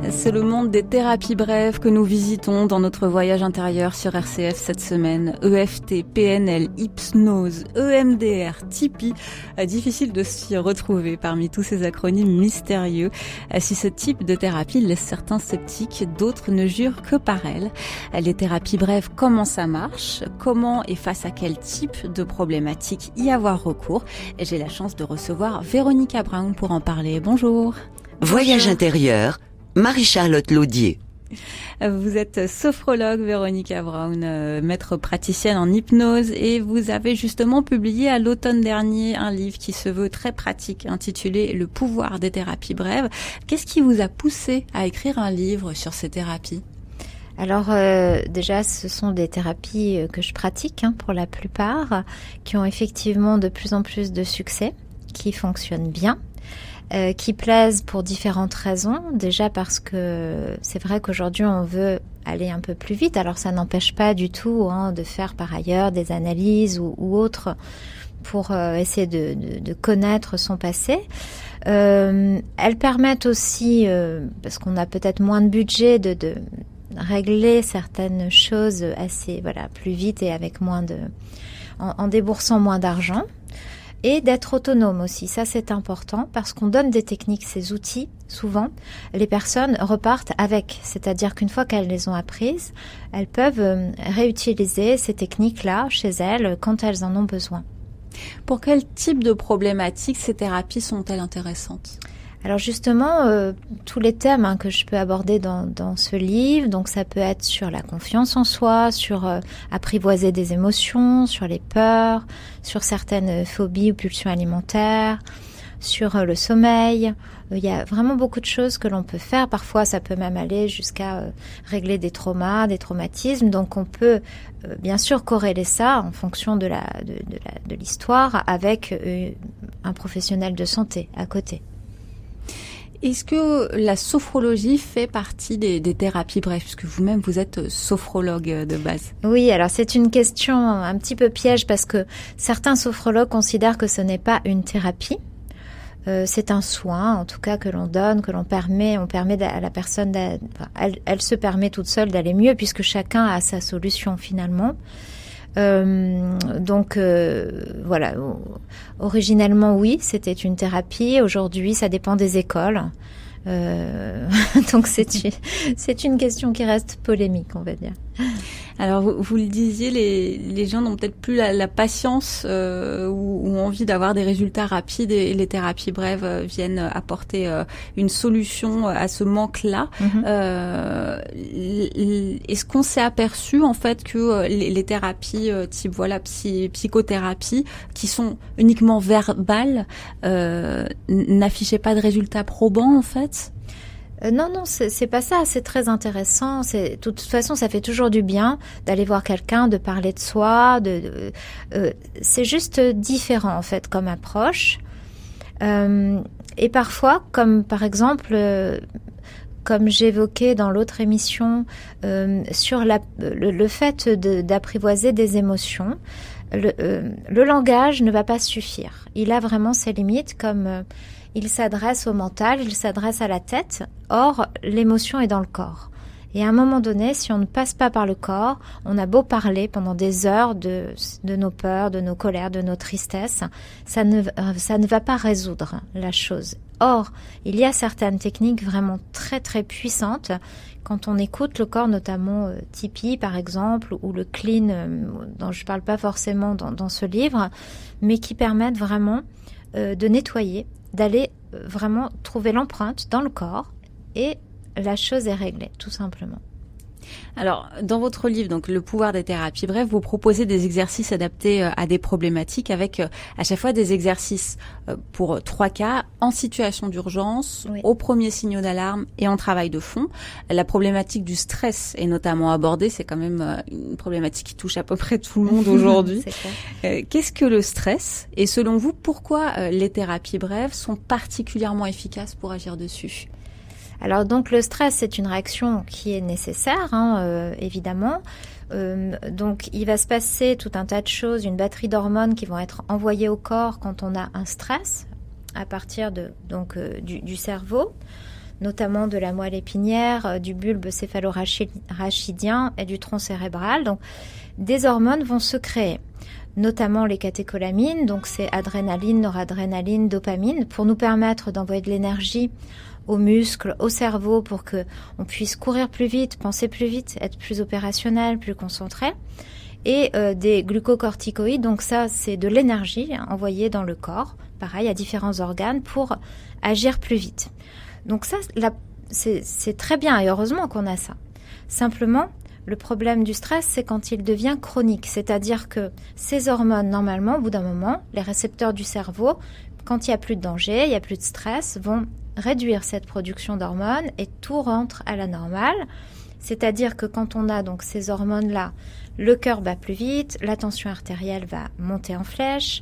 C'est le monde des thérapies brèves que nous visitons dans notre voyage intérieur sur RCF cette semaine. EFT, PNL, hypnose, EMDR, Tipeee. Difficile de s'y retrouver parmi tous ces acronymes mystérieux. Si ce type de thérapie laisse certains sceptiques, d'autres ne jurent que par elle. Les thérapies brèves, comment ça marche? Comment et face à quel type de problématiques y avoir recours? Et j'ai la chance de recevoir Véronica Brown pour en parler. Bonjour. Voyage intérieur, Marie-Charlotte Laudier. Vous êtes sophrologue, Véronica Brown, maître praticienne en hypnose, et vous avez justement publié à l'automne dernier un livre qui se veut très pratique, intitulé « Le pouvoir des thérapies brèves ». Qu'est-ce qui vous a poussé à écrire un livre sur ces thérapies ? Alors déjà, ce sont des thérapies que je pratique pour la plupart, qui ont effectivement de plus en plus de succès, qui fonctionnent bien. Qui plaisent pour différentes raisons. Déjà parce que c'est vrai qu'aujourd'hui on veut aller un peu plus vite. Alors ça n'empêche pas du tout de faire par ailleurs des analyses ou autres pour essayer de connaître son passé. Elles permettent aussi, parce qu'on a peut-être moins de budget, de régler certaines choses assez plus vite et avec en déboursant moins d'argent. Et d'être autonome aussi, ça c'est important parce qu'on donne des techniques, ces outils, souvent les personnes repartent avec, c'est-à-dire qu'une fois qu'elles les ont apprises, elles peuvent réutiliser ces techniques-là chez elles quand elles en ont besoin. Pour quel type de problématiques ces thérapies sont-elles intéressantes ? Alors justement, tous les thèmes que je peux aborder dans ce livre, donc ça peut être sur la confiance en soi, sur apprivoiser des émotions, sur les peurs, sur certaines phobies ou pulsions alimentaires, sur le sommeil. Il y a vraiment beaucoup de choses que l'on peut faire. Parfois, ça peut même aller jusqu'à régler des traumas, des traumatismes. Donc on peut bien sûr corréler ça en fonction de l'histoire avec un professionnel de santé à côté. Est-ce que la sophrologie fait partie des thérapies brèves, puisque vous-même vous êtes sophrologue de base? Oui, alors c'est une question un petit peu piège parce que certains sophrologues considèrent que ce n'est pas une thérapie. C'est un soin, en tout cas, que l'on donne, on permet à la personne, elle se permet toute seule d'aller mieux puisque chacun a sa solution finalement. Originellement oui, c'était une thérapie. Aujourd'hui, ça dépend des écoles. Donc c'est une question qui reste polémique, on va dire. Alors vous le disiez, les gens n'ont peut-être plus la patience ou envie d'avoir des résultats rapides, et les thérapies brèves viennent apporter une solution à ce manque-là. Est-ce qu'on s'est aperçu en fait que les thérapies type psychothérapie qui sont uniquement verbales n'affichaient pas de résultats probants en fait? Non, c'est pas ça. C'est très intéressant. De toute façon, ça fait toujours du bien d'aller voir quelqu'un, de parler de soi. C'est juste différent en fait comme approche. Et parfois, comme par exemple, comme j'évoquais dans l'autre émission, sur le fait d'apprivoiser des émotions, le langage ne va pas suffire. Il a vraiment ses limites comme il s'adresse au mental, il s'adresse à la tête. Or, l'émotion est dans le corps. Et à un moment donné, si on ne passe pas par le corps, on a beau parler pendant des heures de nos peurs, de nos colères, de nos tristesses, ça ne va pas résoudre la chose. Or, il y a certaines techniques vraiment très très puissantes quand on écoute le corps, notamment Tipeee par exemple, ou le Clean, dont je ne parle pas forcément dans ce livre, mais qui permettent vraiment de nettoyer, d'aller vraiment trouver l'empreinte dans le corps et la chose est réglée, tout simplement. Alors, dans votre livre, donc Le pouvoir des thérapies brèves, vous proposez des exercices adaptés à des problématiques avec à chaque fois des exercices pour 3 cas, en situation d'urgence, oui, au premier signaux d'alarme et en travail de fond. La problématique du stress est notamment abordée, c'est quand même une problématique qui touche à peu près tout le monde aujourd'hui. Qu'est-ce que le stress? Et selon vous, pourquoi les thérapies brèves sont particulièrement efficaces pour agir dessus? Alors donc le stress, c'est une réaction qui est nécessaire, évidemment. Donc il va se passer tout un tas de choses, une batterie d'hormones qui vont être envoyées au corps quand on a un stress à partir du cerveau. notamment de la moelle épinière, du bulbe céphalorachidien et du tronc cérébral. Donc, des hormones vont se créer, notamment les catécholamines, donc c'est adrénaline, noradrénaline, dopamine, pour nous permettre d'envoyer de l'énergie aux muscles, au cerveau, pour que on puisse courir plus vite, penser plus vite, être plus opérationnel, plus concentré. Et des glucocorticoïdes, donc ça c'est de l'énergie envoyée dans le corps, pareil à différents organes pour agir plus vite. Donc ça c'est très bien et heureusement qu'on a ça. Simplement, le problème du stress, c'est quand il devient chronique, c'est-à-dire que ces hormones, normalement, au bout d'un moment, les récepteurs du cerveau, quand il n'y a plus de danger, il n'y a plus de stress, vont réduire cette production d'hormones et tout rentre à la normale. C'est-à-dire que quand on a donc ces hormones-là, le cœur bat plus vite, la tension artérielle va monter en flèche,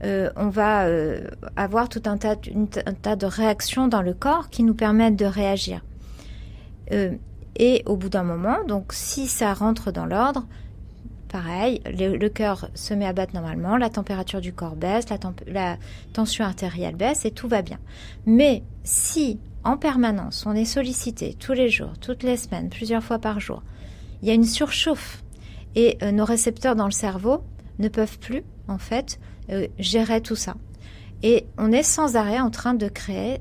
on va avoir tout un tas de réactions dans le corps qui nous permettent de réagir. Et au bout d'un moment, donc si ça rentre dans l'ordre, pareil, le cœur se met à battre normalement, la température du corps baisse, la tension artérielle baisse et tout va bien. Mais si en permanence on est sollicité tous les jours, toutes les semaines, plusieurs fois par jour, il y a une surchauffe et nos récepteurs dans le cerveau ne peuvent plus en fait gérer tout ça. Et on est sans arrêt en train de créer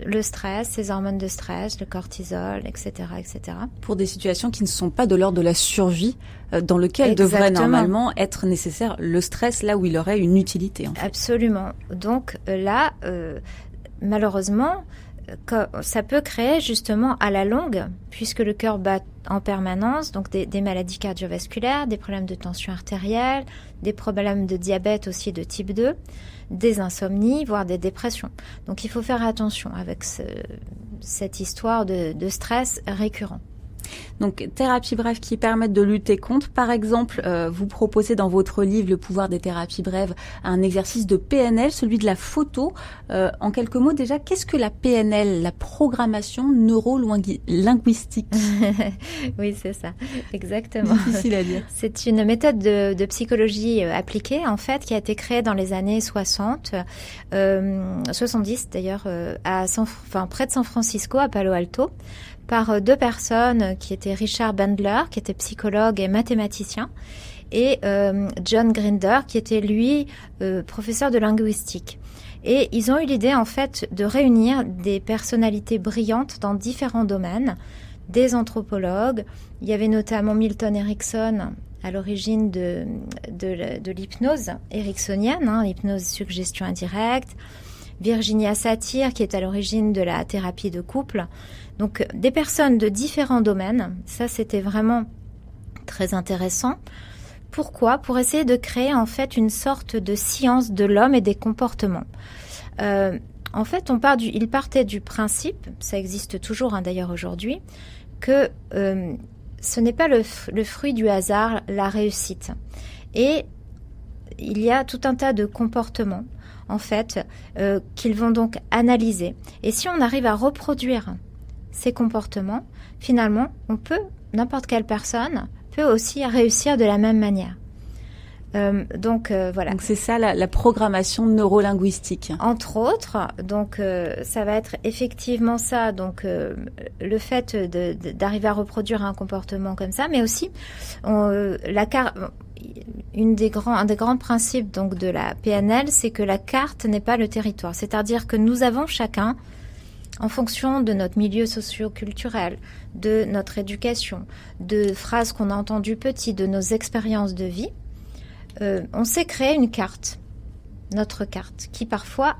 le stress, ces hormones de stress, le cortisol, etc., etc. Pour des situations qui ne sont pas de l'ordre de la survie, dans lequel Exactement. devrait normalement être nécessaire le stress, là où il aurait une utilité. En fait. Absolument. Donc là, malheureusement, ça peut créer justement à la longue, puisque le cœur bat en permanence, donc des maladies cardiovasculaires, des problèmes de tension artérielle, des problèmes de diabète aussi de type 2, des insomnies, voire des dépressions. Donc il faut faire attention avec cette histoire de stress récurrent. Donc, thérapies brèves qui permettent de lutter contre. Par exemple, vous proposez dans votre livre Le pouvoir des thérapies brèves un exercice de PNL, celui de la photo. En quelques mots, déjà, qu'est-ce que la PNL, la programmation neuro-linguistique? Oui, c'est ça, exactement. Difficile à dire. C'est une méthode de psychologie appliquée, en fait, qui a été créée dans les années 70 d'ailleurs, près de San Francisco, à Palo Alto, par deux personnes qui étaient Richard Bandler, qui était psychologue et mathématicien, et John Grinder, qui était lui professeur de linguistique. Et ils ont eu l'idée en fait de réunir des personnalités brillantes dans différents domaines, des anthropologues. Il y avait notamment Milton Erickson à l'origine de l'hypnose ericksonienne, l'hypnose suggestion indirecte. Virginia Satir, qui est à l'origine de la thérapie de couple. Donc, des personnes de différents domaines. Ça, c'était vraiment très intéressant. Pourquoi ? Pour essayer de créer, en fait, une sorte de science de l'homme et des comportements. En fait, il partait du principe, ça existe toujours d'ailleurs aujourd'hui, que ce n'est pas le fruit du hasard, la réussite. Et il y a tout un tas de comportements en fait, qu'ils vont donc analyser. Et si on arrive à reproduire ces comportements, finalement, n'importe quelle personne peut aussi réussir de la même manière. Donc voilà. Donc c'est ça la programmation neurolinguistique. Entre autres, donc ça va être effectivement ça. Donc le fait d'arriver à reproduire un comportement comme ça, mais aussi un des grands principes donc de la PNL, c'est que la carte n'est pas le territoire. C'est-à-dire que nous avons chacun, en fonction de notre milieu socio-culturel, de notre éducation, de phrases qu'on a entendues petit, de nos expériences de vie, on s'est créé une carte, notre carte, qui parfois,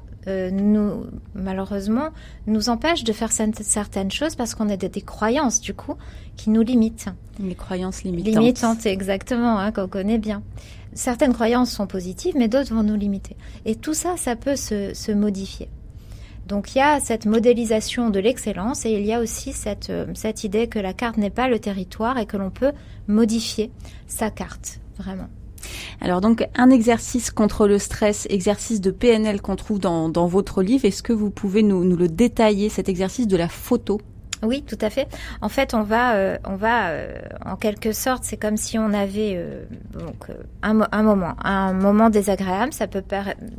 malheureusement, nous empêche de faire certaines choses parce qu'on a des croyances, du coup, qui nous limitent. Les croyances limitantes. Limitantes, exactement, qu'on connaît bien. Certaines croyances sont positives, mais d'autres vont nous limiter. Et tout ça, ça peut se modifier. Donc il y a cette modélisation de l'excellence et il y a aussi cette idée que la carte n'est pas le territoire et que l'on peut modifier sa carte, vraiment. Alors donc un exercice contre le stress, exercice de PNL qu'on trouve dans votre livre, est-ce que vous pouvez nous le détailler, cet exercice de la photo ? Oui, tout à fait. En fait, on va en quelque sorte, c'est comme si on avait un moment désagréable. Ça peut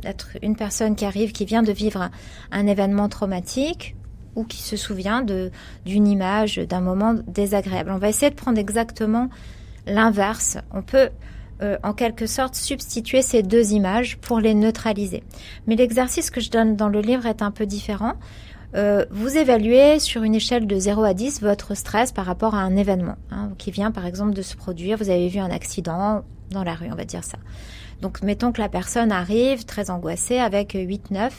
être une personne qui vient de vivre un événement traumatique, ou qui se souvient d'une image, d'un moment désagréable. On va essayer de prendre exactement l'inverse. On peut en quelque sorte substituer ces deux images pour les neutraliser. Mais l'exercice que je donne dans le livre est un peu différent. Vous évaluez sur une échelle de 0 à 10 votre stress par rapport à un événement qui vient par exemple de se produire. Vous avez vu un accident dans la rue, on va dire ça. Donc mettons que la personne arrive très angoissée avec 8-9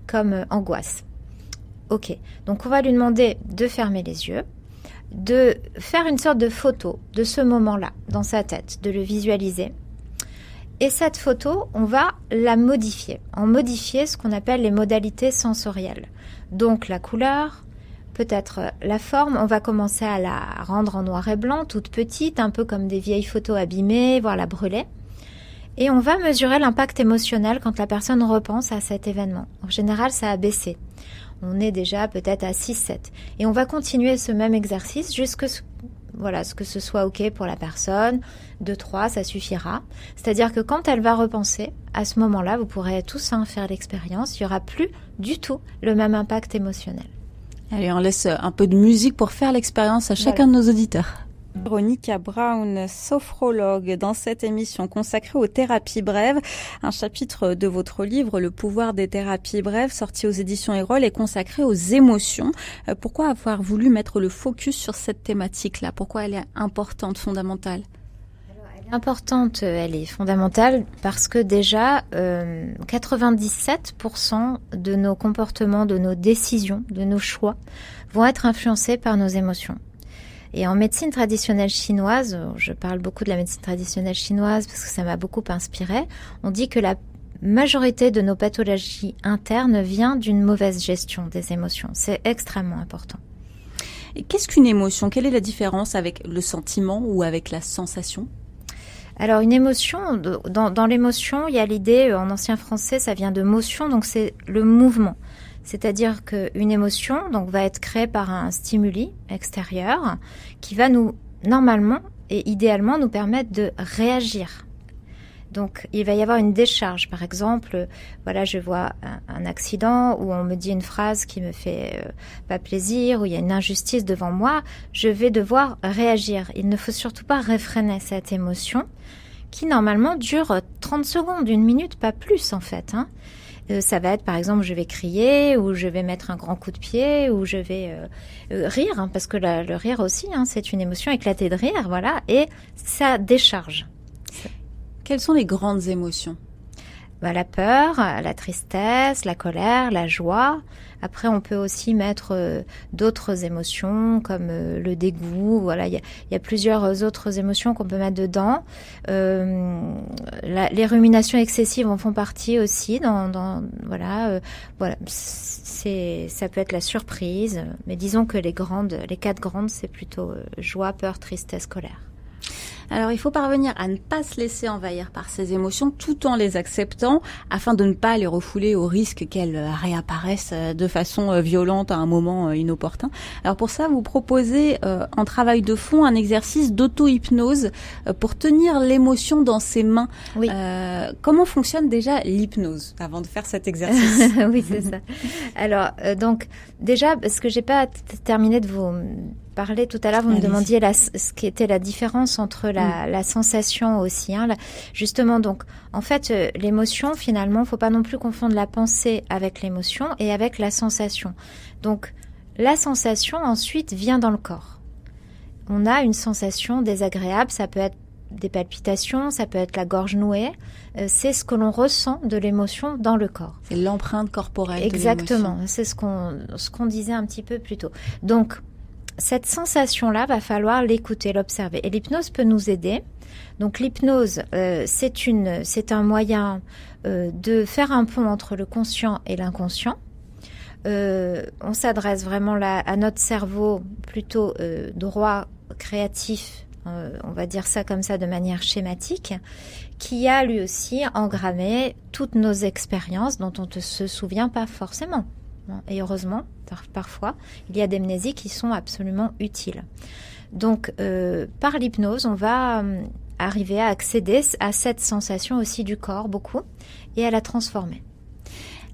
comme angoisse. Ok, donc on va lui demander de fermer les yeux, de faire une sorte de photo de ce moment-là dans sa tête, de le visualiser. Et cette photo, on va la modifier. En modifier ce qu'on appelle les modalités sensorielles. Donc la couleur, peut-être la forme, on va commencer à la rendre en noir et blanc, toute petite, un peu comme des vieilles photos abîmées, voire la brûler. Et on va mesurer l'impact émotionnel quand la personne repense à cet événement. En général, ça a baissé. On est déjà peut-être à 6-7. Et on va continuer ce même exercice jusqu'à ce que ce soit OK pour la personne. 2-3, ça suffira. C'est-à-dire que quand elle va repenser, à ce moment-là, vous pourrez tous faire l'expérience. Il n'y aura plus du tout le même impact émotionnel. Allez, on laisse un peu de musique pour faire l'expérience à chacun de nos auditeurs. Véronica Brown, sophrologue, dans cette émission consacrée aux thérapies brèves. Un chapitre de votre livre, Le pouvoir des thérapies brèves, sorti aux éditions Erol, est consacré aux émotions. Pourquoi avoir voulu mettre le focus sur cette thématique-là? Pourquoi elle est importante, fondamentale? Elle est importante, elle est fondamentale parce que déjà 97% de nos comportements, de nos décisions, de nos choix vont être influencés par nos émotions. Et en médecine traditionnelle chinoise, je parle beaucoup de la médecine traditionnelle chinoise parce que ça m'a beaucoup inspirée, on dit que la majorité de nos pathologies internes vient d'une mauvaise gestion des émotions. C'est extrêmement important. Et qu'est-ce qu'une émotion? Quelle est la différence avec le sentiment ou avec la sensation? Alors une émotion, dans l'émotion, il y a l'idée, en ancien français, ça vient de motion, donc c'est le mouvement. C'est-à-dire qu'une émotion va être créée par un stimuli extérieur qui va normalement et idéalement nous permettre de réagir. Donc il va y avoir une décharge. Par exemple, je vois un accident où on me dit une phrase qui me fait pas plaisir, où il y a une injustice devant moi, je vais devoir réagir. Il ne faut surtout pas réfréner cette émotion qui normalement dure 30 secondes, 1 minute, pas plus en fait. Ça va être, par exemple, je vais crier, ou je vais mettre un grand coup de pied, ou je vais rire, parce que le rire aussi, c'est une émotion, éclater de rire, voilà, et ça décharge. Quelles sont les grandes émotions? La peur, la tristesse, la colère, la joie. Après, on peut aussi mettre d'autres émotions comme le dégoût. Voilà, il y a plusieurs autres émotions qu'on peut mettre dedans. Les ruminations excessives en font partie aussi. Ça peut être la surprise. Mais disons que les 4 grandes, c'est plutôt joie, peur, tristesse, colère. Alors, il faut parvenir à ne pas se laisser envahir par ces émotions tout en les acceptant afin de ne pas les refouler au risque qu'elles réapparaissent de façon violente à un moment inopportun. Alors, pour ça, vous proposez en travail de fond un exercice d'auto-hypnose pour tenir l'émotion dans ses mains. Oui. Comment fonctionne déjà l'hypnose avant de faire cet exercice? Oui, c'est ça. Alors, donc, déjà, parce que j'ai pas terminé de vous parler tout à l'heure, vous me demandiez ce qui était la différence entre la sensation aussi. Justement, donc, en fait, l'émotion, finalement, faut pas non plus confondre la pensée avec l'émotion et avec la sensation. Donc, la sensation, ensuite, vient dans le corps. On a une sensation désagréable, ça peut être des palpitations, ça peut être la gorge nouée. C'est ce que l'on ressent de l'émotion dans le corps. C'est l'empreinte corporelle. Exactement, de l'émotion. c'est ce qu'on disait un petit peu plus tôt. Donc, cette sensation-là, va falloir l'écouter, l'observer. Et l'hypnose peut nous aider. Donc l'hypnose, c'est un moyen de faire un pont entre le conscient et l'inconscient. On s'adresse vraiment là à notre cerveau plutôt droit, créatif, on va dire ça comme ça de manière schématique, qui a lui aussi engrammé toutes nos expériences dont on ne se souvient pas forcément. Et heureusement, parfois, il y a des amnésies qui sont absolument utiles. Donc, par l'hypnose, on va arriver à accéder à cette sensation aussi du corps, beaucoup, et à la transformer.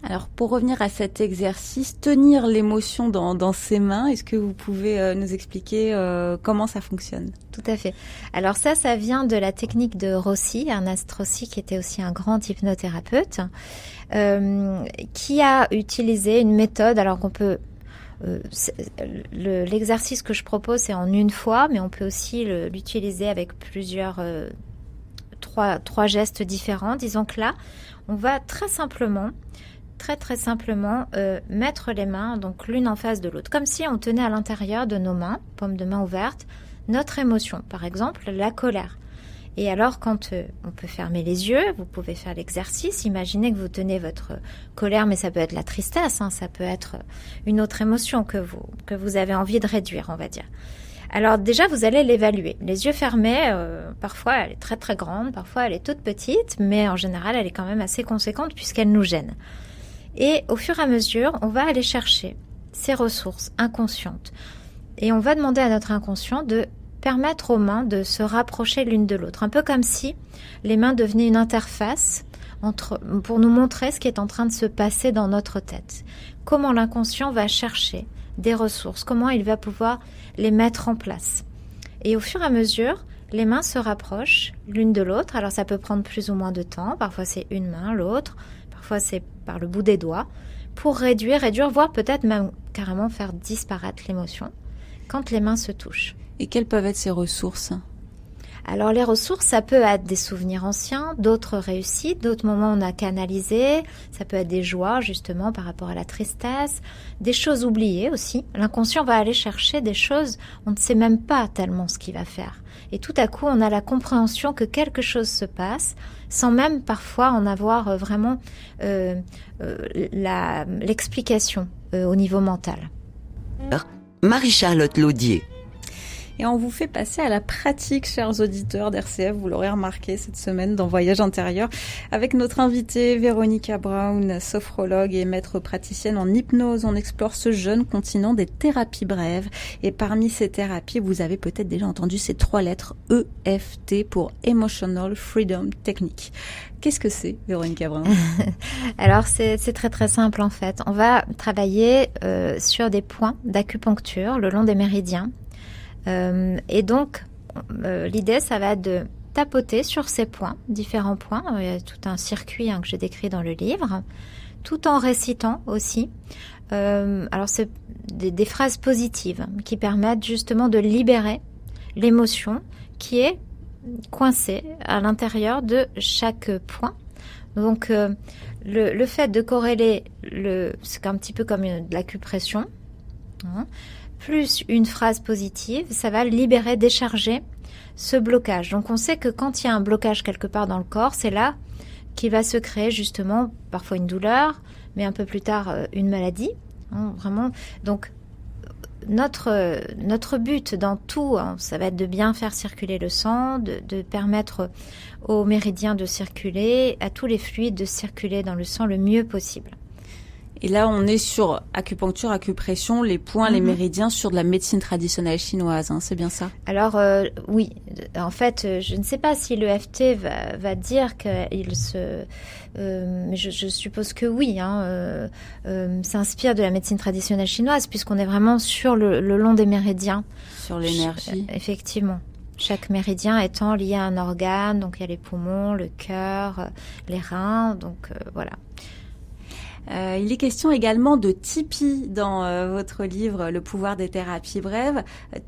Alors, pour revenir à cet exercice, tenir l'émotion dans ses mains, est-ce que vous pouvez nous expliquer comment ça fonctionne? Tout à fait. Alors ça vient de la technique de Rossi, Ernest Rossi, qui était aussi un grand hypnothérapeute, qui a utilisé une méthode, alors qu'on peut... l'exercice que je propose, c'est en une fois, mais on peut aussi l'utiliser avec trois gestes différents. Disons que là, on va très simplement mettre les mains donc l'une en face de l'autre, comme si on tenait à l'intérieur de nos mains, paume de main ouverte, notre émotion, par exemple la colère. Et alors quand on peut fermer les yeux, vous pouvez faire l'exercice, imaginez que vous tenez votre colère, mais ça peut être la tristesse, ça peut être une autre émotion que vous avez envie de réduire, on va dire. Alors déjà, vous allez l'évaluer. Les yeux fermés, parfois elle est très très grande, parfois elle est toute petite, mais en général elle est quand même assez conséquente puisqu'elle nous gêne. Et au fur et à mesure, on va aller chercher ces ressources inconscientes. Et on va demander à notre inconscient de permettre aux mains de se rapprocher l'une de l'autre. Un peu comme si les mains devenaient une interface pour nous montrer ce qui est en train de se passer dans notre tête. Comment l'inconscient va chercher des ressources, comment il va pouvoir les mettre en place. Et au fur et à mesure, les mains se rapprochent l'une de l'autre. Alors ça peut prendre plus ou moins de temps. Parfois c'est une main, l'autre. Parfois c'est par le bout des doigts. Pour réduire, voire peut-être même carrément faire disparaître l'émotion quand les mains se touchent. Et quelles peuvent être ces ressources ? Alors les ressources, ça peut être des souvenirs anciens, d'autres réussites, d'autres moments où on a canalisé, ça peut être des joies justement par rapport à la tristesse, des choses oubliées aussi. L'inconscient va aller chercher des choses, on ne sait même pas tellement ce qu'il va faire. Et tout à coup, on a la compréhension que quelque chose se passe, sans même parfois en avoir vraiment l'explication au niveau mental. Marie-Charlotte Laudier. Et on vous fait passer à la pratique, chers auditeurs d'RCF. Vous l'aurez remarqué cette semaine dans Voyage intérieur avec notre invitée Véronica Brown, sophrologue et maître praticienne en hypnose. On explore ce jeune continent des thérapies brèves. Et parmi ces thérapies, vous avez peut-être déjà entendu ces 3 lettres EFT pour Emotional Freedom Technique. Qu'est-ce que c'est, Véronica Brown? Alors, c'est très très simple en fait. On va travailler sur des points d'acupuncture le long des méridiens. Et donc, l'idée, ça va être de tapoter sur ces points, différents points. Il y a tout un circuit que j'ai décrit dans le livre, tout en récitant aussi. Alors, c'est des phrases positives qui permettent justement de libérer l'émotion qui est coincée à l'intérieur de chaque point. Donc, le fait de corréler, c'est un petit peu comme de l'acupression, plus une phrase positive, ça va libérer, décharger ce blocage. Donc on sait que quand il y a un blocage quelque part dans le corps, c'est là qu'il va se créer justement parfois une douleur, mais un peu plus tard une maladie. Vraiment. Donc notre but dans tout, ça va être de bien faire circuler le sang, de permettre aux méridiens de circuler, à tous les fluides de circuler dans le sang le mieux possible. Et là, on est sur acupuncture, acupression, les points, les méridiens sur de la médecine traditionnelle chinoise, c'est bien ça? Alors, oui. En fait, je ne sais pas si l'EFT va dire qu'il se... mais je suppose que oui, s'inspire de la médecine traditionnelle chinoise, puisqu'on est vraiment sur le long des méridiens. Sur l'énergie. Effectivement. Chaque méridien étant lié à un organe, donc il y a les poumons, le cœur, les reins, donc voilà. Il est question également de Tipeee dans votre livre Le pouvoir des thérapies brèves,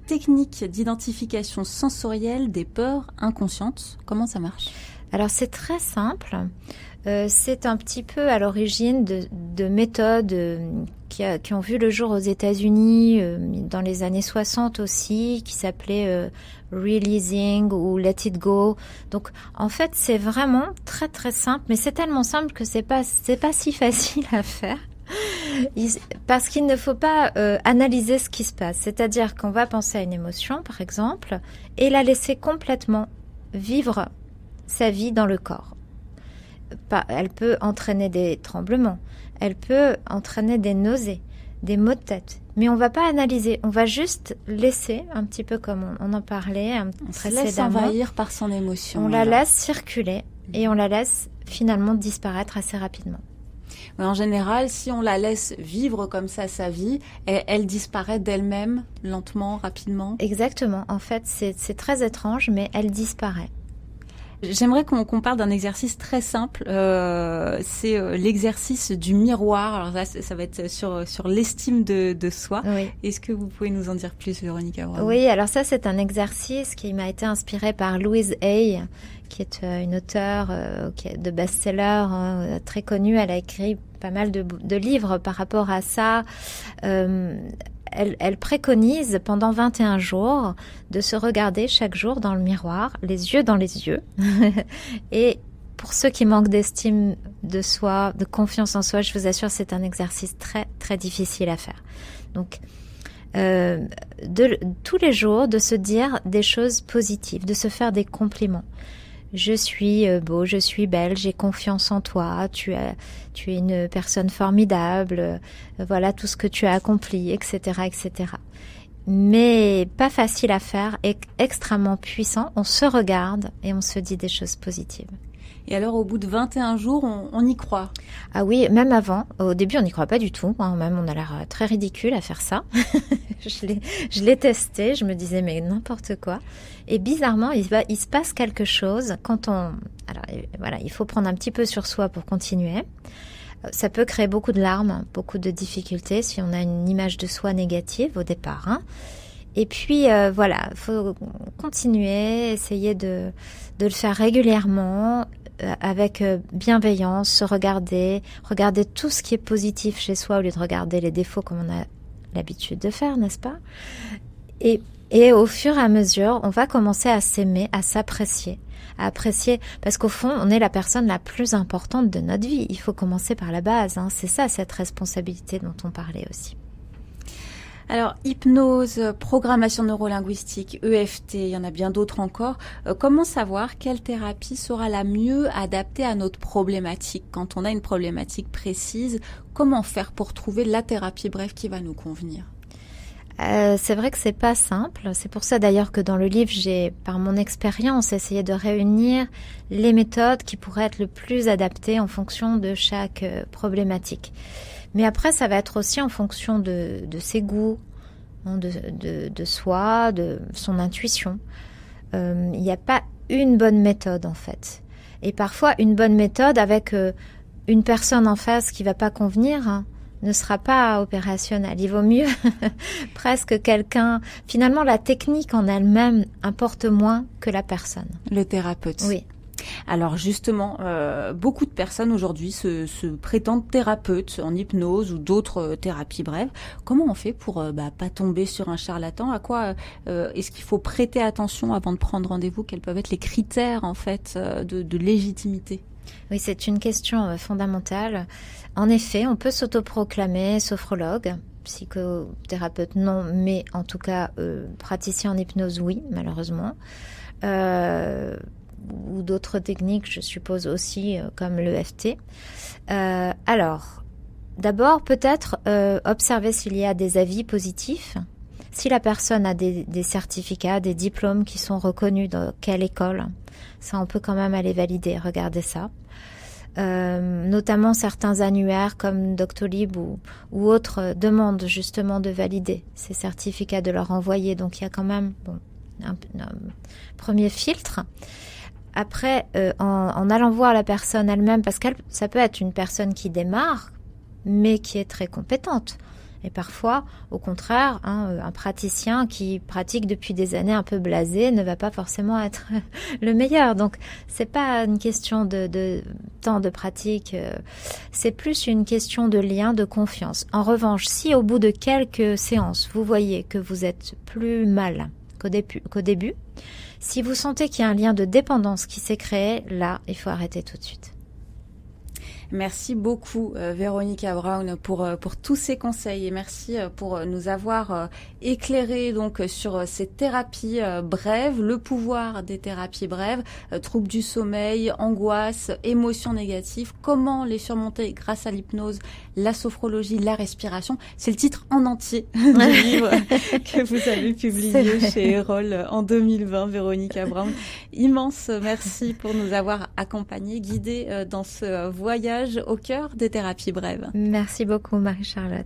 technique d'identification sensorielle des peurs inconscientes. Comment ça marche? Alors c'est très simple. C'est un petit peu à l'origine de méthodes qui ont vu le jour aux États-Unis dans les années 60 aussi, qui s'appelaient Releasing ou Let It Go. Donc en fait c'est vraiment très très simple, mais c'est tellement simple que c'est pas si facile à faire. Parce qu'il ne faut pas analyser ce qui se passe. C'est-à-dire qu'on va penser à une émotion par exemple et la laisser complètement vivre sa vie dans le corps. Elle peut entraîner des tremblements, elle peut entraîner des nausées, des maux de tête. Mais on va pas analyser, on va juste laisser, un petit peu comme on en parlait précédemment. On se laisse envahir par son émotion. On la laisse circuler et on la laisse finalement disparaître assez rapidement. Mais en général, si on la laisse vivre comme ça sa vie, elle disparaît d'elle-même, lentement, rapidement. Exactement. En fait, c'est très étrange, mais elle disparaît. J'aimerais qu'on parle d'un exercice très simple. C'est l'exercice du miroir. Alors là, ça va être sur l'estime de soi. Oui. Est-ce que vous pouvez nous en dire plus, Véronique Abraham? Oui, alors ça, c'est un exercice qui m'a été inspiré par Louise Hay, qui est une auteure de best-seller très connue. Elle a écrit pas mal de livres par rapport à ça. Elle préconise pendant 21 jours de se regarder chaque jour dans le miroir, les yeux dans les yeux. Et pour ceux qui manquent d'estime de soi, de confiance en soi, je vous assure, c'est un exercice très, très difficile à faire. Donc, tous les jours, de se dire des choses positives, de se faire des compliments. Je suis beau, je suis belle, j'ai confiance en toi, tu es une personne formidable, voilà tout ce que tu as accompli, etc., etc. Mais pas facile à faire et extrêmement puissant. On se regarde et on se dit des choses positives. Et alors, au bout de 21 jours, on y croit? Ah oui, même avant. Au début, on n'y croit pas du tout. Même, on a l'air très ridicule à faire ça. Je l'ai testé. Je me disais, mais n'importe quoi. Et bizarrement, il se passe quelque chose quand on... Alors, voilà, il faut prendre un petit peu sur soi pour continuer. Ça peut créer beaucoup de larmes, beaucoup de difficultés si on a une image de soi négative au départ, hein. Et puis, voilà, il faut continuer, essayer de le faire régulièrement, avec bienveillance, se regarder tout ce qui est positif chez soi au lieu de regarder les défauts comme on a l'habitude de faire, n'est-ce pas? Et au fur et à mesure, on va commencer à s'aimer, à s'apprécier, parce qu'au fond, on est la personne la plus importante de notre vie. Il faut commencer par la base, hein. C'est ça, cette responsabilité dont on parlait aussi. Alors, hypnose, programmation neurolinguistique, EFT, il y en a bien d'autres encore. Comment savoir quelle thérapie sera la mieux adaptée à notre problématique? Quand on a une problématique précise, comment faire pour trouver la thérapie brève qui va nous convenir? C'est vrai que c'est pas simple. C'est pour ça d'ailleurs que dans le livre, j'ai, par mon expérience, essayé de réunir les méthodes qui pourraient être le plus adaptées en fonction de chaque problématique. Mais après, ça va être aussi en fonction de ses goûts, hein, de soi, de son intuition. Il n'y a pas une bonne méthode, en fait. Et parfois, une bonne méthode avec une personne en face qui ne va pas convenir, hein, ne sera pas opérationnelle. Il vaut mieux presque quelqu'un... Finalement, la technique en elle-même importe moins que la personne. Le thérapeute. Oui. Alors justement, beaucoup de personnes aujourd'hui se prétendent thérapeutes en hypnose ou d'autres thérapies brèves. Comment on fait pour pas tomber sur un charlatan? À quoi est-ce qu'il faut prêter attention avant de prendre rendez-vous? Quels peuvent être les critères en fait de légitimité? Oui, c'est une question fondamentale. En effet, on peut s'autoproclamer sophrologue, psychothérapeute non, mais en tout cas praticien en hypnose oui, malheureusement. Ou d'autres techniques, je suppose aussi, comme l'EFT. Alors, d'abord, peut-être observer s'il y a des avis positifs. Si la personne a des certificats, des diplômes qui sont reconnus dans quelle école, ça, on peut quand même aller valider, regarder ça. Notamment certains annuaires comme Doctolib ou autres demandent justement de valider ces certificats, de leur envoyer. Donc, il y a quand même un premier filtre. Après, en allant voir la personne elle-même, parce que ça peut être une personne qui démarre, mais qui est très compétente. Et parfois, au contraire, un praticien qui pratique depuis des années un peu blasé ne va pas forcément être le meilleur. Donc, c'est pas une question de temps de pratique, c'est plus une question de lien, de confiance. En revanche, si au bout de quelques séances, vous voyez que vous êtes plus mal qu'au début, si vous sentez qu'il y a un lien de dépendance qui s'est créé, là, il faut arrêter tout de suite. Merci beaucoup Véronica Brown pour tous ces conseils et merci pour nous avoir éclairé donc sur ces thérapies brèves, le pouvoir des thérapies brèves, troubles du sommeil, angoisse, émotions négatives, comment les surmonter grâce à l'hypnose, la sophrologie, la respiration. C'est le titre en entier du livre que vous avez publié chez Erol en 2020, Véronica Brown. Immense merci pour nous avoir accompagnés, guidés dans ce voyage voyage au cœur des thérapies brèves. Merci beaucoup Marie-Charlotte.